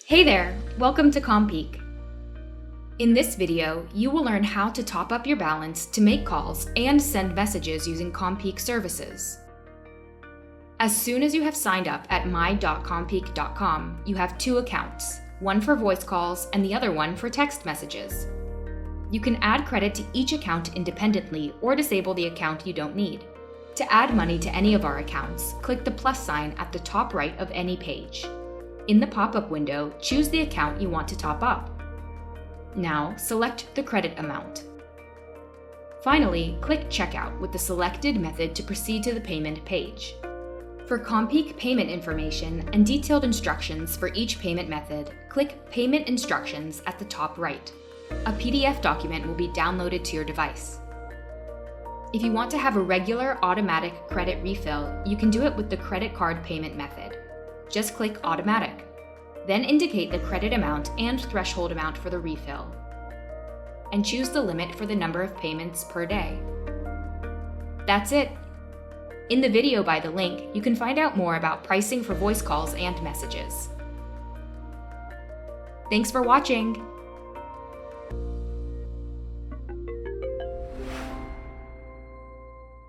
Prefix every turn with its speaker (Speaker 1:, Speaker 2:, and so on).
Speaker 1: Hey there, welcome to CommPeak. In this video, you will learn how to top up your balance to make calls and send messages using CommPeak services. As soon as you have signed up at my.compeak.com, you have two accounts, one for voice calls and the other one for text messages. You can add credit to each account independently or disable the account you don't need. To add money to any of our accounts, click the plus sign at the top right of any page. In the pop-up window, choose the account you want to top up. Now, select the credit amount. Finally, click Checkout with the selected method to proceed to the payment page. For CommPeak payment information and detailed instructions for each payment method, click Payment Instructions at the top right. A PDF document will be downloaded to your device. If you want to have a regular automatic credit refill, you can do it with the credit card payment method. Just click Automatic. Then indicate the credit amount and threshold amount for the refill. And choose the limit for the number of payments per day. That's it. In the video by the link, you can find out more about pricing for voice calls and messages. Thanks for watching!